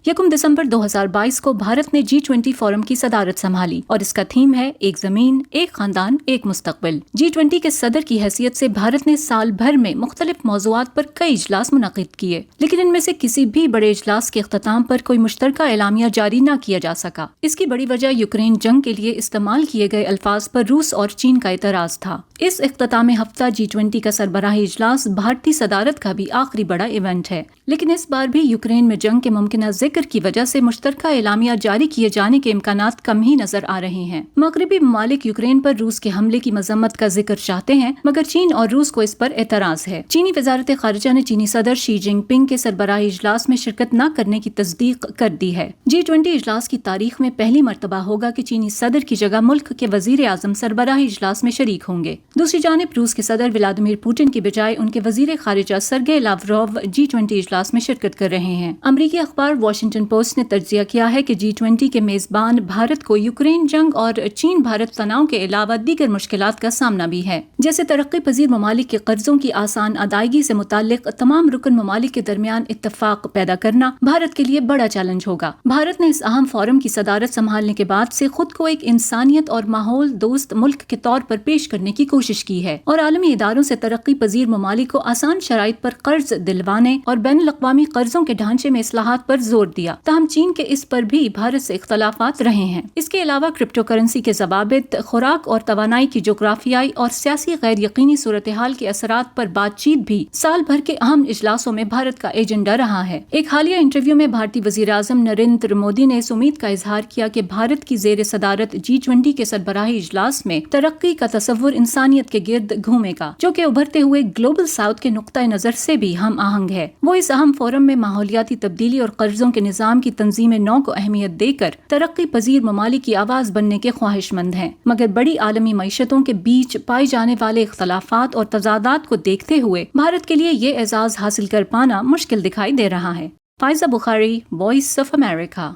1 दिसंबर 2022 को भारत ने G20 forum की सदारत संभाली और इसका थीम है एक जमीन, एक खानदान, एक मुस्तकबिल। G20 के सदर की हैसियत से भारत ने साल भर में मुख्तलिफ मौज़ूआत पर कई इजलास मुनक़िद किए, लेकिन इनमें से किसी भी बड़े इजलास के इख्तिताम पर कोई मुश्तरका एलामिया जारी न किया जा सका। इसकी बड़ी वजह यूक्रेन जंग के लिए इस्तेमाल किए गए अल्फाज पर रूस और चीन का एतराज़ था। इस इख्तितामी हफ्ता G20 का सरबराही इजलास भारतीय सदारत का भी आखिरी बड़ा इवेंट है, लेकिन इस बार भी यूक्रेन में जंग के मुमकिन जिक्र की वजह से मुश्तरका एलामिया जारी किए जाने के इम्कानात कम ही नजर आ रहे हैं। मगरबी ममालिक यूक्रेन पर रूस के हमले की मजम्मत का जिक्र चाहते हैं, मगर चीन और रूस को इस पर एतराज है। चीनी वजारत खारिजा ने चीनी सदर शी जिनपिंग के सरबराही इजलास में शिरकत न करने की तस्दीक कर दी है। G20 इजलास की तारीख में पहली मरतबा होगा कि चीनी सदर की जगह मुल्क के वजीर आजम सरबराही इजलास में शरीक होंगे। दूसरी जानिब रूस के सदर व्लादिमीर पुतिन की बजाय उनके वजीर खारिजा सरगेई लावरोव G20 इजलास में शिरकत कर रहे हैं। अमरीकी अखबार वॉशिंगटन पोस्ट ने तज्जिया किया है कि G20 के मेजबान भारत को यूक्रेन जंग और चीन भारत तनाव के अलावा दीगर मुश्किलात का सामना भी है, जैसे तरक्की पजीर ममालिक के कर्जों की आसान अदायगी से मुताल्लिक तमाम रुकन ममालिक के दरमियान इत्तफाक पैदा करना भारत के लिए बड़ा चैलेंज होगा। भारत ने इस अहम फोरम की सदारत संभालने के बाद से खुद को एक इंसानियत और माहौल दोस्त मुल्क के तौर पर पेश करने की कोशिश की है और आलमी इदारों से तरक्की पजीर ममालिक को आसान शराइत पर कर्ज दिलवाने और बैनुल अक़वामी कर्जों के ढांचे में इस्लाहात पर जोर दिया। ताहम चीन के इस पर भी भारत से इख्तलाफात रहे हैं। इसके अलावा क्रिप्टो करेंसी के ज़वाबित, खुराक और तवानाई की जोग्राफियाई और सियासी गैर यकीनी सूरत हाल के असरात पर बातचीत भी साल भर के अहम इजलासों में भारत का एजेंडा रहा है। एक हालिया इंटरव्यू में भारतीय वज़ीर आज़म नरेंद्र मोदी ने इस उम्मीद का इजहार किया कि भारत की ज़ेर सदारत G20 के सरबराही इजलास में तरक्की का तसव्वुर इंसानियत के गिर्द घूमेगा, जो कि उभरते हुए ग्लोबल साउथ के नुक्ता नजर से भी हम आहंग है। वो इस अहम फोरम में माहौलियाती तब्दीली और कर्जों के निज़ाम की तंजीम नौ को अहमियत देकर तरक्की पजीर ममालिक की आवाज बनने के ख्वाहिशमंद हैं, मगर बड़ी आलमी मईशतों के बीच पाए जाने वाले इख्तलाफात और तजादात को देखते हुए भारत के लिए ये एजाज हासिल कर पाना मुश्किल दिखाई दे रहा है। Pfizer Bukhari, voice of America.